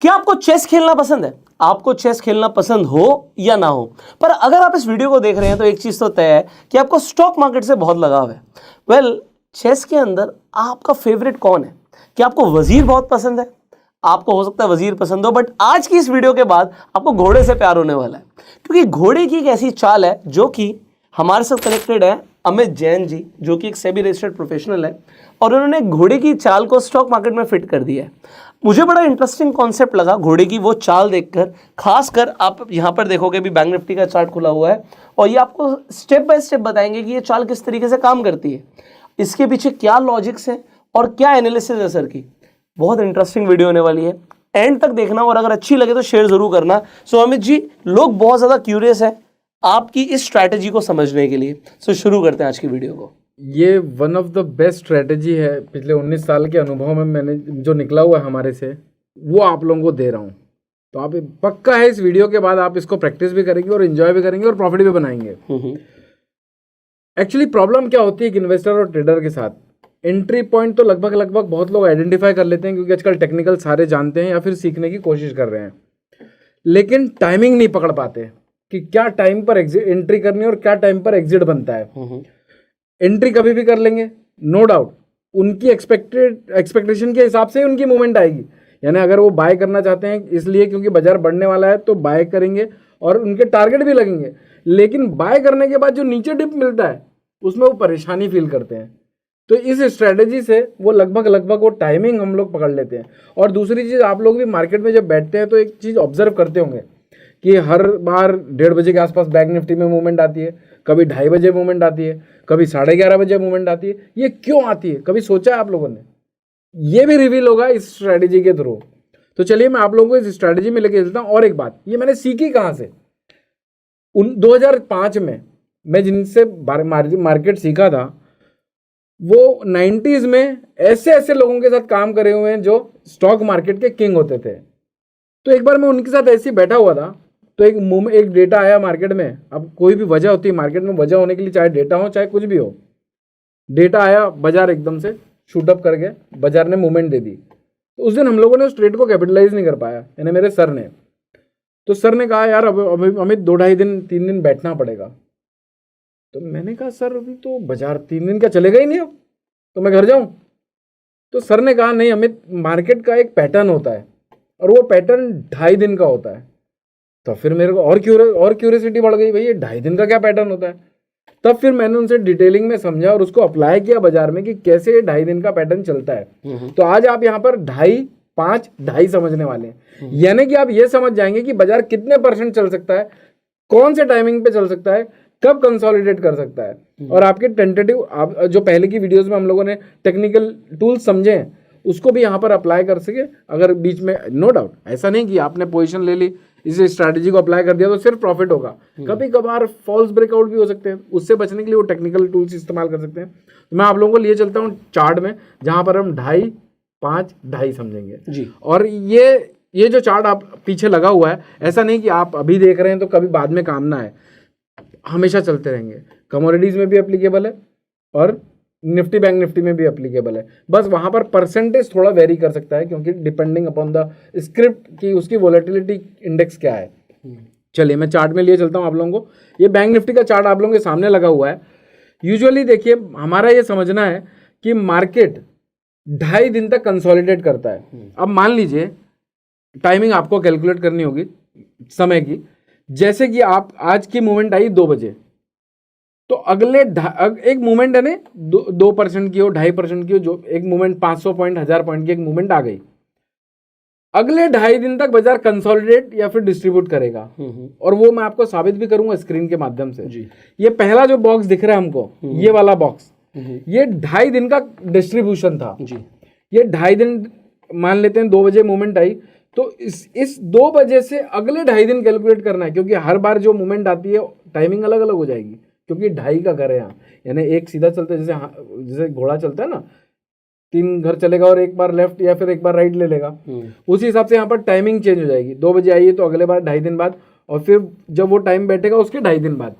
क्या आपको चेस खेलना पसंद है? आपको चेस खेलना पसंद हो या ना हो, पर अगर आप इस वीडियो को देख रहे हैं तो एक चीज तो तय है कि आपको स्टॉक मार्केट से बहुत लगाव है। वेल, चेस के अंदर आपका फेवरेट कौन है? क्या आपको वजीर बहुत पसंद है? आपको हो सकता है वजीर पसंद हो, बट आज की इस वीडियो के बाद आपको घोड़े से प्यार होने वाला है, क्योंकि घोड़े की एक ऐसी चाल है जो कि हमारे साथ कनेक्टेड है अमित जैन जी, जो कि एक सेबी रजिस्टर्ड प्रोफेशनल है, और उन्होंने घोड़े की चाल को स्टॉक मार्केट में फिट कर दिया है। मुझे बड़ा इंटरेस्टिंग कॉन्सेप्ट लगा घोड़े की वो चाल देखकर, खासकर आप यहाँ पर देखोगे भी बैंक निफ्टी का चार्ट खुला हुआ है और ये आपको स्टेप बाय स्टेप बताएंगे कि ये चाल किस तरीके से काम करती है, इसके पीछे क्या लॉजिक्स हैं और क्या एनालिसिस है सर की। बहुत इंटरेस्टिंग वीडियो होने वाली है, एंड तक देखना और अगर अच्छी लगे तो शेयर जरूर करना। सो अमित जी, लोग बहुत ज्यादा क्यूरियस है आपकी इस स्ट्रैटेजी को समझने के लिए, सो शुरू करते हैं आज की वीडियो को। ये one of the best strategy है, पिछले 19 साल के अनुभव में मैंने जो निकला हुआ है हमारे से, वो आप लोगों को दे रहा हूँ। तो आप पक्का है इस वीडियो के बाद आप इसको प्रैक्टिस भी करेंगे और एंजॉय भी करेंगे और प्रॉफिट भी बनाएंगे। एक्चुअली प्रॉब्लम क्या होती है कि इन्वेस्टर और ट्रेडर के साथ, एंट्री पॉइंट तो लगभग बहुत लोग आइडेंटिफाई कर लेते हैं क्योंकि आजकल टेक्निकल सारे जानते हैं या फिर सीखने की कोशिश कर रहे हैं, लेकिन टाइमिंग नहीं पकड़ पाते कि क्या टाइम पर एंट्री करनी है और क्या टाइम पर एग्जिट बनता है। एंट्री कभी भी कर लेंगे, नो डाउट, उनकी एक्सपेक्टेशन के हिसाब से ही उनकी मूवमेंट आएगी। यानी अगर वो बाय करना चाहते हैं इसलिए क्योंकि बाजार बढ़ने वाला है तो बाय करेंगे और उनके टारगेट भी लगेंगे, लेकिन बाय करने के बाद जो नीचे डिप मिलता है उसमें वो परेशानी फील करते हैं। तो इस स्ट्रेटेजी से वो लगभग वो टाइमिंग हम लोग पकड़ लेते हैं। और दूसरी चीज़, आप लोग भी मार्केट में जब बैठते हैं तो एक चीज़ ऑब्जर्व करते होंगे कि हर बार 1:30 बजे के आसपास बैंक निफ्टी में मूवमेंट आती है, कभी 2:30 बजे मूवमेंट आती है, कभी 11:30 बजे मूवमेंट आती है। ये क्यों आती है, कभी सोचा है आप लोगों ने? ये भी रिवील होगा इस स्ट्रैटेजी के थ्रू। तो चलिए मैं आप लोगों को इस स्ट्रैटेजी में लेके चलता हूँ। और एक बात, ये मैंने सीखी कहाँ से? 2005 में मैं जिनसे मार्केट सीखा था वो 90s में ऐसे लोगों के साथ काम करे हुए हैं जो स्टॉक मार्केट के किंग होते थे। तो एक बार मैं उनके साथ ऐसे ही बैठा हुआ था तो एक डेटा आया मार्केट में। अब कोई भी वजह होती है मार्केट में, वजह होने के लिए चाहे डेटा हो चाहे कुछ भी हो, डेटा आया, बाजार एकदम से शूटअप कर गया, बाजार ने मूवमेंट दे दी। तो उस दिन हम लोगों ने उस ट्रेड को कैपिटलाइज नहीं कर पाया, यानी मेरे सर ने। तो सर ने कहा यार अब हमें 2-2.5 दिन 3 दिन बैठना पड़ेगा। तो मैंने कहा सर अभी तो बाजार 3 दिन क्या चलेगा ही नहीं, अब तो मैं घर जाऊं। तो सर ने कहा नहीं, हमें मार्केट का एक पैटर्न होता है और वो पैटर्न 2.5 दिन का होता है। तो फिर मेरे को और क्यूरियोसिटी बढ़ गई, भाई ये 2.5 दिन का क्या पैटर्न होता है। तब फिर मैंने उनसे डिटेलिंग में समझा और उसको अप्लाई किया बाजार में कि कैसे 2.5 दिन का पैटर्न चलता है। तो आज आप यहाँ पर 2.5, 5, 2.5 समझने वाले हैं। यानी कि आप ये समझ जाएंगे कि बाजार कितने % चल सकता है, कौन से टाइमिंग पे चल सकता है, कब कंसोलिडेट कर सकता है। और आपके टेंटेटिव, जो पहले की वीडियोस में हम लोगों ने टेक्निकल टूल्स समझे हैं उसको भी यहाँ पर अप्लाई कर सके अगर बीच में। नो डाउट, ऐसा नहीं कि आपने पोजीशन ले ली, इस स्ट्रैटेजी को अप्लाई कर दिया तो सिर्फ प्रॉफिट होगा। कभी कभार फॉल्स ब्रेकआउट भी हो सकते हैं, उससे बचने के लिए वो टेक्निकल टूल्स इस्तेमाल कर सकते हैं। तो मैं आप लोगों को लिए चलता हूँ चार्ट में, जहाँ पर हम 2.5, 5, 2.5 समझेंगे जी। और ये जो चार्ट आप पीछे लगा हुआ है, ऐसा नहीं कि आप अभी देख रहे हैं तो कभी बाद में काम ना है, हमेशा चलते रहेंगे। कमोडिटीज में भी एप्लीकेबल है और निफ्टी बैंक निफ्टी में भी एप्लीकेबल है। बस वहां पर परसेंटेज थोड़ा वेरी कर सकता है क्योंकि डिपेंडिंग अपॉन द स्क्रिप्ट की उसकी वोलेटिलिटी इंडेक्स क्या है। चलिए मैं चार्ट में लिए चलता हूं आप लोगों को। ये बैंक निफ्टी का चार्ट आप लोगों के सामने लगा हुआ है। यूजुअली देखिए, हमारा ये समझना है कि मार्केट 2.5 दिन तक कंसोलिडेट करता है। अब मान लीजिए टाइमिंग आपको कैलकुलेट करनी होगी समय की, जैसे कि आप आज की मूवमेंट आई 2 बजे, तो अगले एक मूवमेंट है ना 2% की हो, 2.5% की हो, जो एक मूवमेंट 500 पॉइंट 1000 पॉइंट की एक मूवमेंट आ गई, अगले 2.5 दिन तक बाजार कंसोलिडेट या फिर डिस्ट्रीब्यूट करेगा। और वो मैं आपको साबित भी करूंगा स्क्रीन के माध्यम से जी। ये पहला जो बॉक्स दिख रहा है हमको, ये वाला बॉक्स, ये 2.5 दिन का डिस्ट्रीब्यूशन था जी। ये 2.5 दिन मान लेते हैं, 2 बजे मूवमेंट आई तो इस 2 बजे से अगले 2.5 दिन कैलकुलेट करना है, क्योंकि हर बार जो मूवमेंट आती है टाइमिंग अलग अलग हो जाएगी, क्योंकि 2.5 का घर है यहाँ। यानी एक सीधा चलता है, जैसे घोड़ा चलता है ना, 3 घर चलेगा और एक बार लेफ्ट या फिर एक बार राइट ले लेगा, उसी हिसाब से यहाँ पर टाइमिंग चेंज हो जाएगी। 2 बजे आई है तो अगले बार 2.5 दिन बाद, और फिर जब वो टाइम बैठेगा उसके 2.5 दिन बाद।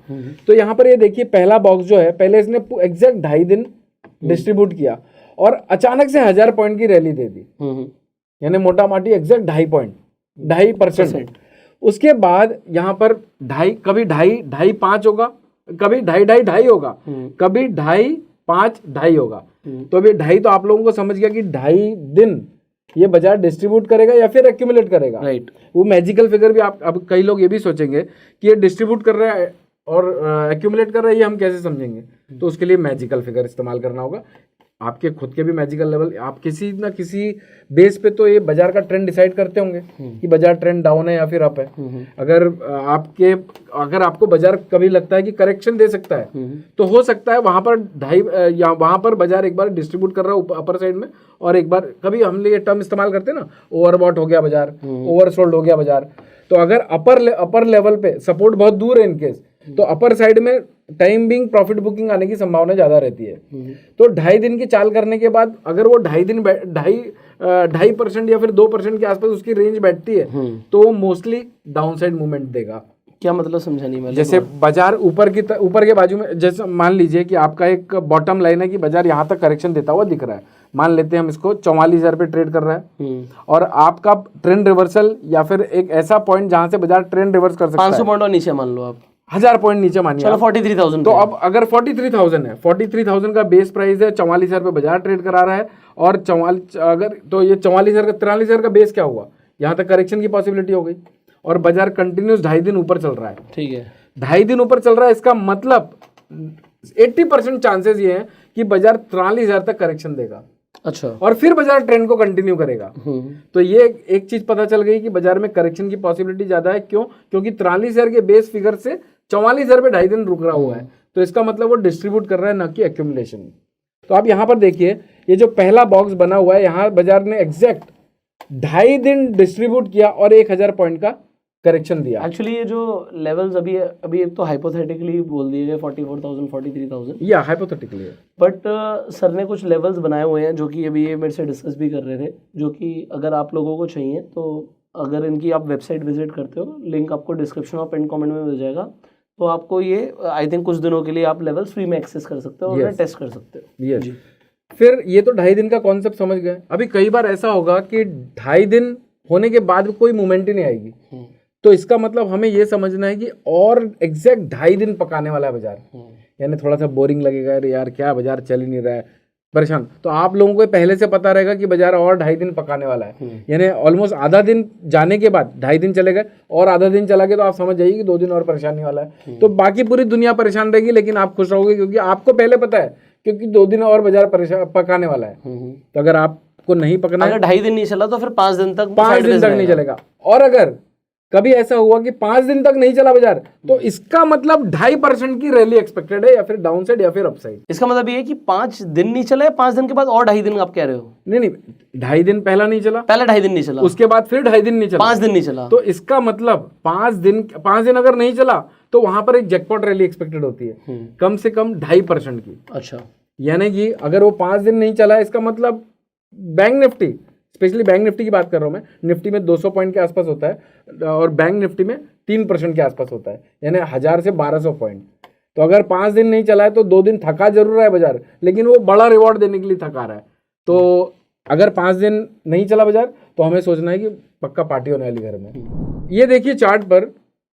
तो यहाँ पर ये देखिए पहला बॉक्स जो है, पहले इसने एग्जैक्ट 2.5 दिन डिस्ट्रीब्यूट किया और अचानक से 1000 पॉइंट की रैली दे दी, यानी मोटा माटी एग्जैक्ट 2.5 पॉइंट। 2.5%। उसके बाद यहाँ पर कभी 2.5 होगा, कभी 2.5 होगा, कभी 2.5 होगा। तो अभी 2.5 तो आप लोगों को समझ गया कि 2.5 दिन ये बाजार डिस्ट्रीब्यूट करेगा या फिर एक्यूमुलेट करेगा। राइट। वो मैजिकल फिगर भी आप, अब कई लोग ये भी सोचेंगे कि ये डिस्ट्रीब्यूट कर रहा है और एक्यूमुलेट कर रहा है, ये हम कैसे समझेंगे? तो उसके लिए मैजिकल फिगर इस्तेमाल करना होगा। आपके खुद के भी मैजिकल लेवल, आप किसी ना किसी बेस पे तो ये बाजार का ट्रेंड डिसाइड करते होंगे कि बाजार ट्रेंड डाउन है या फिर अप है। अगर आपको बाजार कभी लगता है कि करेक्शन दे सकता है, तो हो सकता है वहां पर वहां पर बाजार एक बार डिस्ट्रीब्यूट कर रहा है अपर साइड में, और एक बार कभी हम ये टर्म इस्तेमाल करते हैं ना, ओवरबॉट हो गया बाजार, ओवरसोल्ड हो गया बाजार। तो अगर अपर लेवल पे सपोर्ट बहुत दूर है इनकेस, तो अपर साइड में टाइम बिंग प्रॉफिट बुकिंग आने की संभावना ज्यादा रहती है। तो 2.5 दिन की चाल करने के बाद अगर वो 2.5% या फिर 2% के आसपास उसकी रेंज बैठती है, तो वो मोस्टली डाउन साइड मूवमेंट देगा। क्या मतलब समझा नहीं मैं? जैसे बाजार ऊपर के बाजू में, जैसे मान लीजिए कि आपका एक बॉटम लाइन है कि बाजार यहाँ तक करेक्शन देता हुआ दिख रहा है, मान लेते हैं हम इसको 44,000 पे ट्रेड कर रहा है, और आपका ट्रेंड रिवर्सल या फिर एक ऐसा पॉइंट जहां से बाजार ट्रेंड रिवर्स कर सकता है 500 पॉइंट और नीचे मान लो आप, 1000 पॉइंट नीचे मानिए, चलो 43,000। तो अब अगर 43,000 है, 43,000 का बेस प्राइस है, 44,000 पे बाजार ट्रेड करा रहा है, और 44 अगर, तो ये 44,000 का 43,000 का बेस क्या हुआ? यहाँ तक करेक्शन की पॉसिबिलिटी हो गई, और बाजार कंटिन्यूस 2.5 दिन ऊपर चल रहा है। ठीक है, 2.5 दिन ऊपर चल रहा है, इसका मतलब 80% चांसेस ये हैं कि बाजार 43,000 तक करेक्शन देगा। अच्छा, और फिर बाजार ट्रेंड को कंटिन्यू करेगा। तो ये एक चीज पता चल गई कि बाजार में करेक्शन की पॉसिबिलिटी ज्यादा है। क्यों? क्योंकि 43,000 के बेस फिगर से 44,000 पे 2.5 दिन रुक रहा हुआ है, तो इसका मतलब वो डिस्ट्रीब्यूट कर रहा है, ना कि एक्यूमुलेशन। तो आप यहाँ पर देखिए, ये जो पहला बॉक्स बना हुआ है, यहाँ बाजार ने एग्जैक्ट 2.5 दिन डिस्ट्रीब्यूट किया और 1,000 पॉइंट का करेक्शन दिया। एक्चुअली ये जो लेवल्स अभी एक तो हाइपोथेटिकली बोल दिए गए 44,000 43,000, या हाइपोथेटिकली है, बट सर ने कुछ लेवल्स बनाए हुए हैं जो कि अभी ये मेरे से डिस्कस भी कर रहे थे, जो कि अगर आप लोगों को चाहिए तो अगर इनकी आप वेबसाइट विजिट करते हो, लिंक आपको डिस्क्रिप्शन और पिन कमेंट में मिल जाएगा, तो आपको ये आई थिंक कुछ दिनों के लिए आप लेवल्स फ्री में एक्सेस कर सकते हो और टेस्ट कर सकते हो। yes. फिर ये तो 2.5 दिन का कॉन्सेप्ट समझ गए। अभी कई बार ऐसा होगा कि 2.5 दिन होने के बाद कोई मूवमेंट ही नहीं आएगी, तो इसका मतलब हमें ये समझना है कि और एग्जैक्ट 2.5 दिन पकाने वाला है बाजार। यानी थोड़ा सा बोरिंग लगेगा, अरे यार क्या बाजार चल ही नहीं रहा है, परेशान, तो आप लोगों को पहले से पता रहेगा कि बाजार और 2.5 दिन पकाने वाला है। यानी ऑलमोस्ट आधा दिन जाने के बाद 2.5 दिन चलेगा, और आधा दिन चला गया तो आप समझ जाइए कि 2 दिन और परेशानी वाला है। तो बाकी पूरी दुनिया परेशान रहेगी, लेकिन आप खुश रहोगे क्योंकि आपको पहले पता है, क्योंकि 2 दिन और बाजार पकाने वाला है। तो अगर आपको नहीं पकना है, अगर 2.5 दिन नहीं चला तो फिर 5 दिन तक नहीं चलेगा। और अगर कभी ऐसा हुआ कि 5 दिन तक नहीं चला बाजार, तो इसका मतलब 2.5% की रैली एक्सपेक्टेड है, या फिर डाउन साइड या फिर अप साइड। इसका मतलब ये है कि 5 दिन नहीं चला, 5 दिन के बाद और 2.5 दिन आप कह रहे हो? नहीं, 2.5 दिन पहला नहीं चला, पहले 2.5 दिन नहीं चला, उसके बाद फिर 2.5 दिन नहीं चला, 5 दिन नहीं चला, तो इसका मतलब 5 दिन अगर नहीं चला तो वहां पर एक जैकपॉट रैली एक्सपेक्टेड होती है, कम से कम 2.5% की। अच्छा, यानी कि अगर वो 5 दिन नहीं चला, इसका मतलब bank Nifty, specially bank Nifty की बात कर रहा हूं मैं, निफ्टी में 200 पॉइंट के आसपास होता है और बैंक निफ्टी में 3% के आसपास होता है, यानी 1000 से 1200 पॉइंट। तो अगर 5 दिन नहीं चला है तो 2 दिन थका जरूर है बाजार, लेकिन वो बड़ा रिवॉर्ड देने के लिए थका रहा है। तो अगर 5 दिन नहीं चला बाजार, तो हमें सोचना है कि पक्का पार्टी होने वाली घर में। ये देखिए चार्ट पर,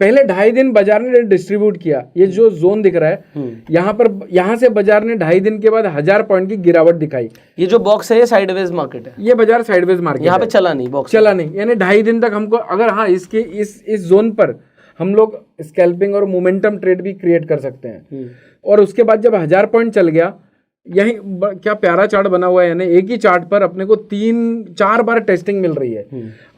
पहले 2.5 दिन बाजार ने डिस्ट्रीब्यूट किया, ये जो जोन दिख रहा है यहाँ से बाजार ने 2.5 दिन के बाद 1000 पॉइंट की गिरावट दिखाई। ये जो बॉक्स है ये साइडवेज मार्केट है, ये बाजार साइडवेज मार्केट, यहाँ पे चला नहीं, बॉक्स चला नहीं, यानी 2.5 दिन तक हमको अगर, हाँ, इसके इस जोन पर हम लोग स्कैल्पिंग और मोमेंटम ट्रेड भी क्रिएट कर सकते हैं। और उसके बाद जब 1000 पॉइंट चल गया, यही क्या प्यारा चार्ट बना हुआ है, यानी एक ही चार्ट पर अपने को 3-4 बार टेस्टिंग मिल रही है।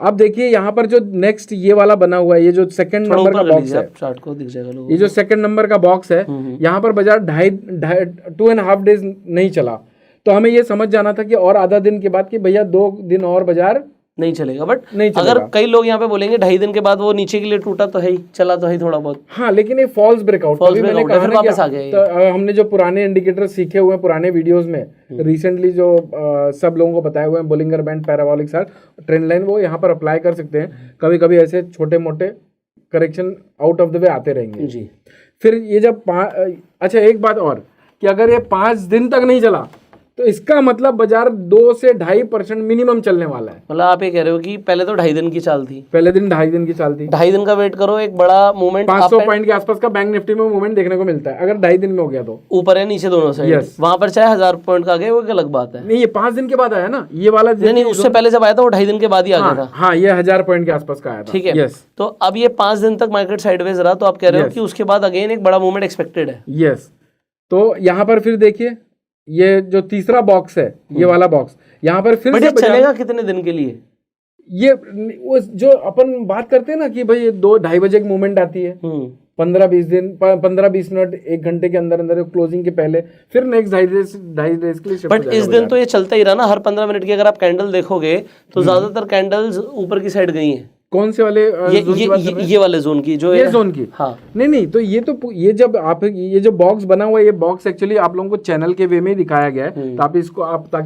अब देखिए यहाँ पर जो नेक्स्ट ये वाला बना हुआ है, ये जो सेकंड नंबर का बॉक्स है, चार्ट को दिख जाएगा लोगों, ये जो सेकंड नंबर का बॉक्स है, यहाँ पर बाजार 2.5 डेज नहीं चला, तो हमें ये समझ जाना था कि और आधा दिन के बाद कि भैया 2 दिन और बाजार नहीं चलेगा। बट अगर कई लोग यहाँ पे बोलेंगे 2.5 दिन के बाद वो नीचे के लिए टूटा तो है ही, चला तो है थोड़ा बहुत, हाँ, लेकिन ये फॉल्स ब्रेकआउट, मैंने कहा ना कि तो हमने जो पुराने इंडिकेटर सीखे हुए हैं पुराने वीडियोस में, रिसेंटली जो सब लोगों को बताए हुए हैं, बोलिंगर बैंड, पैराबोलिक सार, ट्रेंड लाइन, वो यहाँ पर अप्लाई कर सकते हैं। कभी कभी ऐसे छोटे मोटे correction out of the way आते रहेंगे जी। फिर ये जब अच्छा, एक बात और कि अगर ये 5 दिन तक नहीं चला तो इसका मतलब बाजार 2 से 2.5% मिनिमम चलने वाला है। मतलब आप ये कह रहे हो कि पहले तो 2.5 दिन की चाल थी, पहले दिन 2.5 दिन की चाल थी, 2.5 दिन का वेट करो, एक बड़ा मूवमेंट 500 पॉइंट के आसपास का बैंक निफ्टी में मूवमेंट देखने को मिलता है अगर 2.5 दिन में हो गया तो। ऊपर है नीचे दोनों साइड, Yes. वहां पर चाहे 1000 पॉइंट का आ गया वो एक अलग बात है। नहीं, ये 5 दिन के बाद आया ना ये वाला। नहीं, उससे पहले जब आया था वो 2.5 दिन के बाद ही आ गया था। हाँ, ये 1000 पॉइंट के आसपास का आया था। ठीक है। यस, तो अब ये 5 दिन तक मार्केट साइडवेज रहा, तो आप कह रहे हो Yes. कि उसके बाद अगेन एक बड़ा मूवमेंट एक्सपेक्टेड है। यस। तो यहाँ पर फिर देखिए, ये जो तीसरा बॉक्स है, ये वाला बॉक्स, यहाँ पर फिर बट से ये चलेगा कितने दिन के लिए? ये वो जो अपन बात करते हैं ना कि भाई 2-2:30 बजे की मूवमेंट आती है, 15-20 दिन, 15-20 मिनट, 1 घंटे के अंदर अंदर क्लोजिंग के पहले, फिर नेक्स्ट 2.5 डेज के लिए शिफ्ट हो बट जाएगा इस दिन तो ये चलता ही रहा ना, हर 15 मिनट की अगर आप कैंडल देखोगे तो ज्यादातर कैंडल्स ऊपर की साइड गई हैं। कौन से वाले जोन की बात कर रहे हैं? ये वाले जोन की, जो ये जोन की। हाँ, नहीं, तो ये जब आप ये जो बॉक्स बना हुआ है, ये बॉक्स एक्चुअली आप लोगों को चैनल के वे में ही दिखाया गया है, ताकि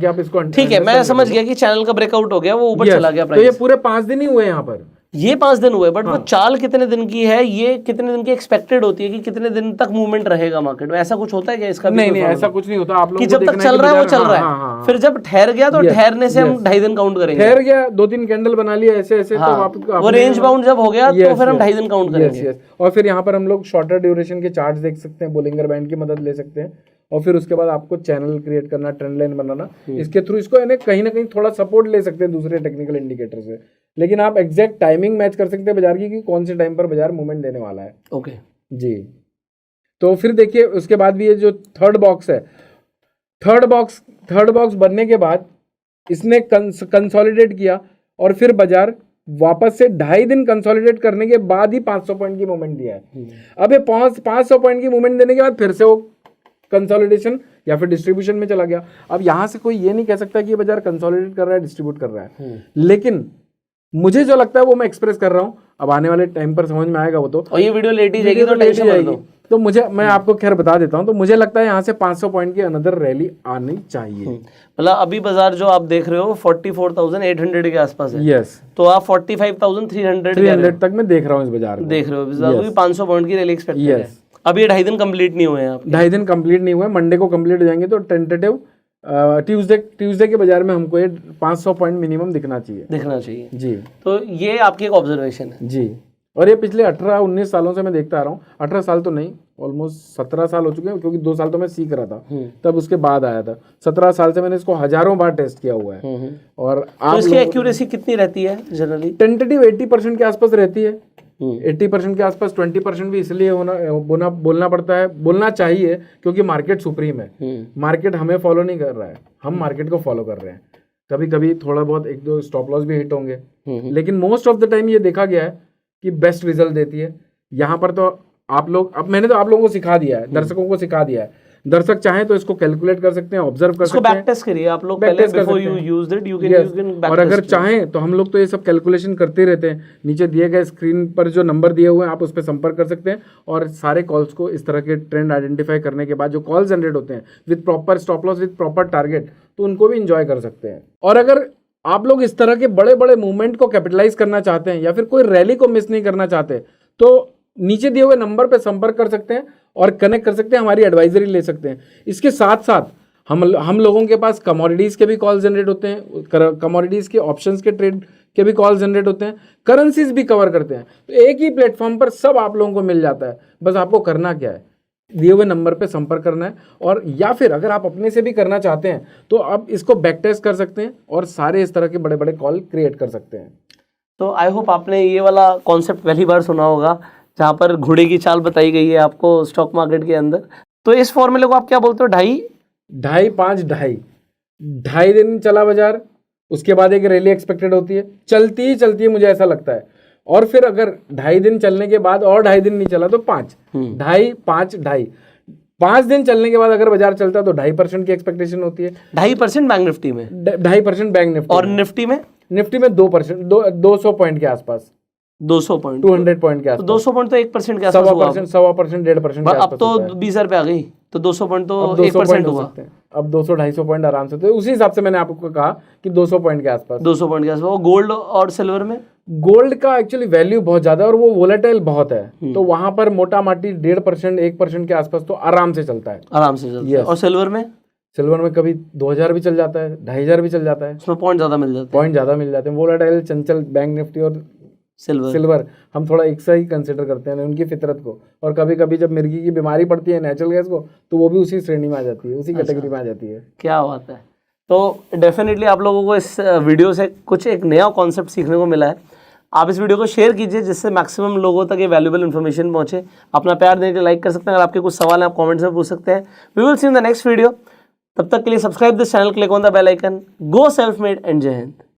आप इसको ठीक है, मैं समझ गया कि चैनल का ब्रेकआउट हो गया, वो ऊपर चला गया तो प्राइस। ये पूरे 5 दिन ही हुए यहाँ पर, ये 5 दिन हुए, बट वो चाल कितने दिन की है, ये कितने दिन की एक्सपेक्टेड होती है कि कितने दिन तक मूवमेंट रहेगा मार्केट में? ऐसा कुछ होता है क्या इसका? नहीं, ऐसा कुछ नहीं होता। आप लोगों कि को जब तक देखना चल रहा है वो चल रहा है, हाँ, फिर जब ठहर गया तो ठहरने से हम 2.5 दिन काउंट करेंगे। ठहर गया, 2-3 कैंडल बना लिया ऐसे तो आप वो रेंज बाउंड जब हो गया तो फिर हम 2.5 दिन काउंट करेंगे। और फिर यहाँ पर हम लोग शॉर्टर ड्यूरेशन के चार्ट्स देख सकते हैं, बोलिंगर बैंड की मदद ले सकते हैं, और फिर उसके बाद आपको चैनल क्रिएट करना, ट्रेंड लाइन बनाना, इसके थ्रू इसको कहीं ना कहीं थोड़ा सपोर्ट ले सकते हैं दूसरे टेक्निकल इंडिकेटर से। लेकिन आप एग्जैक्ट टाइमिंग मैच कर सकते हैं बाजार की कि कौन से टाइम पर बाजार मूवमेंट देने वाला है। ओके जी। तो फिर देखिए उसके बाद भी ये जो थर्ड बॉक्स है, थर्ड बॉक्स बनने के बाद इसने कंसोलिडेट किया, और फिर बाजार वापस से 2.5 दिन कंसोलिडेट करने के बाद ही 500 पॉइंट की मूवमेंट दिया है। अब ये 500 पॉइंट की मूवमेंट देने के बाद फिर से वो कंसोलिडेशन या फिर डिस्ट्रीब्यूशन में चला गया। अब यहां से कोई ये नहीं कह सकता कि ये बाजार कंसोलिडेट कर रहा है, डिस्ट्रीब्यूट कर रहा है, लेकिन मुझे जो लगता है वो मैं एक्सप्रेस कर रहा हूं। अब आने वाले टाइम पर समझ में आएगा वो तो, और ये वीडियो लेट ही जाएगी तो टेंशन मत लो। तो मैं आपको खैर बता देता हूं, तो मुझे लगता है यहाँ से 500 पॉइंट की अनदर रैली आनी चाहिए। मतलब अभी बाजार जो आप देख रहे हो 44,800 के आसपास है। यस, तो आप 45,300 तक मैं देख रहा हूँ इस बाजार को, देख रहे हो। 500 पॉइंट की रैली एक्सपेक्टेड है। अभी 2.5 दिन कंप्लीट नहीं हुए हैं आप? 2.5 दिन कंप्लीट नहीं हुए, मंडे को कंप्लीट हो जाएंगे, तो टेंटेटिव ट्यूसडे के बाजार में हमको ये 500 पॉइंट मिनिमम दिखना चाहिए जी। तो ये आपकी एक ऑब्जर्वेशन है जी। और ये पिछले 18-19 सालों से मैं देखता आ रहा हूँ, 18 साल तो नहीं, ऑलमोस्ट 17 साल हो चुके हैं, क्योंकि 2 साल तो मैं सीख रहा था, तब उसके बाद आया था। 17 साल से मैंने इसको हजारों बार टेस्ट किया हुआ है। और तो इसकी एक्यूरेसी कितनी रहती है जनरली? टेंटेटिव 80% के आसपास रहती है, 80% के आसपास। 20% भी इसलिए बोलना पड़ता है, बोलना चाहिए, क्योंकि मार्केट सुप्रीम है। मार्केट हमें फॉलो नहीं कर रहा है, हम मार्केट को फॉलो कर रहे हैं। कभी कभी थोड़ा बहुत 1-2 स्टॉप लॉस भी हिट होंगे, लेकिन मोस्ट ऑफ द टाइम ये देखा गया है कि बेस्ट रिजल्ट देती है। यहाँ पर तो आप लोग, अब मैंने तो आप लोगों को सिखा दिया है, दर्शकों को सिखा दिया है। दर्शक चाहें तो इसको कैलकुलेट कर सकते हैं, ऑब्जर्व कर सकते हैं, बैक टेस्ट करिए आप लोग पहले, before you use it, you can और अगर चाहें तो हम लोग तो ये सब कैलकुलेशन करते रहते हैं। नीचे दिए गए स्क्रीन पर जो नंबर दिए हुए हैं आप उस पर संपर्क कर सकते हैं, और सारे कॉल्स को इस तरह के ट्रेंड आइडेंटिफाई करने के बाद जो कॉल जनरेट होते हैं with proper stop loss, with proper target, तो उनको भी इंजॉय कर सकते हैं। और अगर आप लोग इस तरह के बड़े बड़े मूवमेंट को कैपिटलाइज करना चाहते हैं, या फिर कोई रैली को मिस नहीं करना चाहते, तो नीचे दिए हुए नंबर पर संपर्क कर सकते हैं और कनेक्ट कर सकते हैं, हमारी एडवाइजरी ले सकते हैं। इसके साथ साथ हम लोगों के पास कमोडिटीज़ के भी कॉल जनरेट होते हैं, कमोडिटीज़ के ऑप्शंस के ट्रेड के भी कॉल जनरेट होते हैं, करेंसीज भी कवर करते हैं। तो एक ही प्लेटफॉर्म पर सब आप लोगों को मिल जाता है। बस आपको करना क्या है, दिए हुए नंबर पे संपर्क करना है, और या फिर अगर आप अपने से भी करना चाहते हैं तो आप इसको बैक टेस्ट कर सकते हैं और सारे इस तरह के बड़े बड़े कॉल क्रिएट कर सकते हैं। तो आई होप आपने ये वाला कॉन्सेप्ट पहली बार सुना होगा, जहाँ पर घोड़े की चाल बताई गई है आपको स्टॉक मार्केट के अंदर। तो इस फॉर्मूले को आप क्या बोलते हो? 2.5 दिन चला बाजार, उसके बाद एक रैली एक्सपेक्टेड होती है, चलती ही मुझे ऐसा लगता है। और फिर अगर 2.5 दिन चलने के बाद और 2.5 दिन नहीं चला तो 5, 5 दिन चलने के बाद अगर बाजार चलता है तो 2.5% की एक्सपेक्टेशन होती है। 2.5% बैंक निफ्टी में, 2.5% बैंक निफ्टी, और निफ्टी में 2%, 200 पॉइंट के आसपास, 200 पॉइंट, 200 पॉइंट के आसपास, 200 पॉइंट तो 1% के आसपास हुआ, 1.5% 1.5% के आसपास। अब तो 20,000 पे आ गई, तो 200 पॉइंट तो 1% हुआ। अब 200-250 पॉइंट आराम से, तो उसी हिसाब से मैंने आपको कहा कि 200 पॉइंट के आसपास, 200 पॉइंट के आसपास। गोल्ड और सिल्वर में, गोल्ड का एक्चुअली वैल्यू बहुत ज्यादा है और वो वोलेटाइल बहुत है, तो वहां पर मोटा माटी 1.5%, 1% के आसपास तो आराम से चलता है, आराम से चलता है। और सिल्वर में, सिल्वर में कभी 2000 भी चल जाता है, 2500 भी चल जाता है, उसमें पॉइंट ज़्यादा मिल जाते हैं। पॉइंट ज़्यादा मिल जाते हैं। वोलाटाइल, चंचल, बैंक निफ्टी और सिल्वर हम थोड़ा एक सा ही कंसिडर करते हैं उनकी फितरत को। और कभी कभी जब मिर्गी की बीमारी पड़ती है नेचुरल गैस को, तो वो भी उसी श्रेणी में आ जाती है, उसी कैटेगरी में आ जाती है। क्या बात है। तो डेफिनेटली आप लोगों को इस वीडियो से कुछ एक नया कॉन्सेप्ट सीखने को मिला है। आप इस वीडियो को शेयर कीजिए जिससे मैक्सिमम लोगों तक ये वैल्यूएबल इन्फॉर्मेशन पहुंचे। अपना प्यार देने के लिए लाइक कर सकते हैं। अगर आपके कुछ सवाल हैं आप कमेंट्स में पूछ सकते हैं। We will see in the next video. तब तक के लिए subscribe this channel, click on the bell icon. Go self made and Jai Hind.